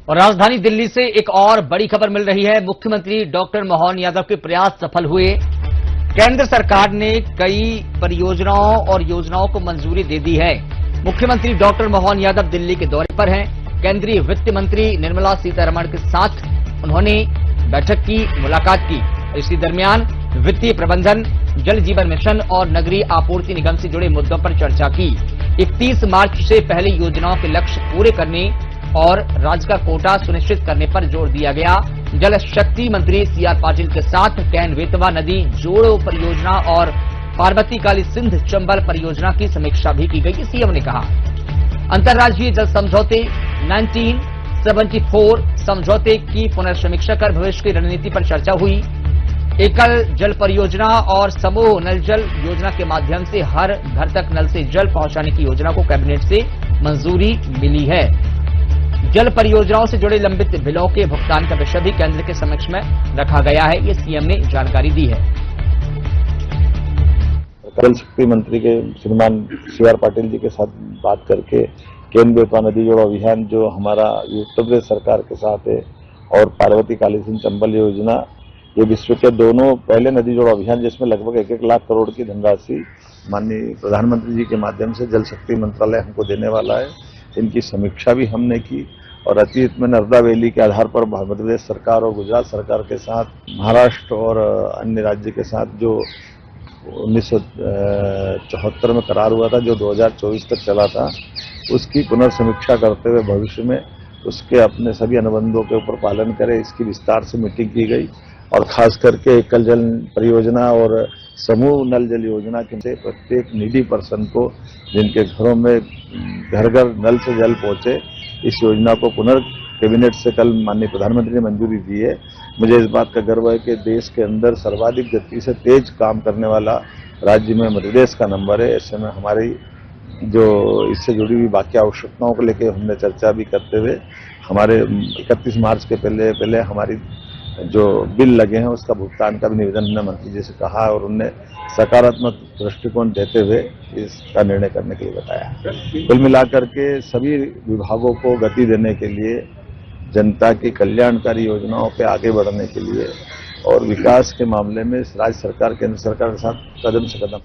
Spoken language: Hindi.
और राजधानी दिल्ली से एक और बड़ी खबर मिल रही है। मुख्यमंत्री डॉक्टर मोहन यादव के प्रयास सफल हुए। केंद्र सरकार ने कई परियोजनाओं और योजनाओं को मंजूरी दे दी है। मुख्यमंत्री डॉक्टर मोहन यादव दिल्ली के दौरे पर हैं। केंद्रीय वित्त मंत्री निर्मला सीतारमण के साथ उन्होंने बैठक की, मुलाकात की। इसी दरमियान वित्तीय प्रबंधन, जल जीवन मिशन और नगरीय आपूर्ति निगम से जुड़े मुद्दों पर चर्चा की। 31 मार्च से पहले योजनाओं के लक्ष्य पूरे करने और राज्य का कोटा सुनिश्चित करने पर जोर दिया गया। जल शक्ति मंत्री सीआर पाटिल के साथ कैन बेतवा नदी जोड़ो परियोजना और पार्वती काली सिंध चंबल परियोजना की समीक्षा भी की गई। सीएम ने कहा, अंतर्राज्यीय जल समझौते 1974 समझौते की पुनर्समीक्षा कर भविष्य की रणनीति पर चर्चा हुई। एकल जल परियोजना और समूह नल जल योजना के माध्यम से हर घर तक नल से जल पहुंचाने की योजना को कैबिनेट से मंजूरी मिली है। जल परियोजनाओं से जुड़े लंबित बिलों के भुगतान का विषय भी केंद्र के समक्ष में रखा गया है। ये सीएम ने जानकारी दी है। जल शक्ति मंत्री के श्रीमान सीआर पाटिल जी के साथ बात करके केन बेतवा नदी जोड़ो अभियान जो हमारा उत्तर प्रदेश सरकार के साथ है और पार्वती काली सिंध चंबल योजना, ये विश्व के दोनों पहले नदी जोड़ो अभियान जिसमें लगभग 1-1 लाख करोड़ की धनराशि माननीय प्रधानमंत्री जी के माध्यम से जल शक्ति मंत्रालय हमको देने वाला है। इनकी समीक्षा भी हमने की और अतीत में नर्मदा वैली के आधार पर मध्य प्रदेश सरकार और गुजरात सरकार के साथ महाराष्ट्र और अन्य राज्य के साथ जो 1974 में करार हुआ था, जो 2024 तक चला था, उसकी पुनर्समीक्षा करते हुए भविष्य में उसके अपने सभी अनुबंधों के ऊपर पालन करें, इसकी विस्तार से मीटिंग की गई। और खास करके एकल जल परियोजना और समूह नल जल योजना के से प्रत्येक नीडी पर्सन को जिनके घरों में घर घर नल से जल पहुंचे, इस योजना को कैबिनेट से कल माननीय प्रधानमंत्री ने मंजूरी दी है। मुझे इस बात का गर्व है कि देश के अंदर सर्वाधिक गति से तेज काम करने वाला राज्य में मध्य प्रदेश का नंबर है। ऐसे में हमारी जो इससे जुड़ी हुई बाकी आवश्यकताओं को लेकर हमने चर्चा भी करते हुए हमारे 31 मार्च के पहले हमारी जो बिल लगे हैं उसका भुगतान का भी निवेदन हमने मंत्री जी से कहा और उन्हें सकारात्मक दृष्टिकोण देते हुए इसका निर्णय करने के लिए बताया। कुल मिलाकर के सभी विभागों को गति देने के लिए, जनता की कल्याणकारी योजनाओं पे आगे बढ़ने के लिए और विकास के मामले में राज्य सरकार, केंद्र सरकार के साथ कदम से कदम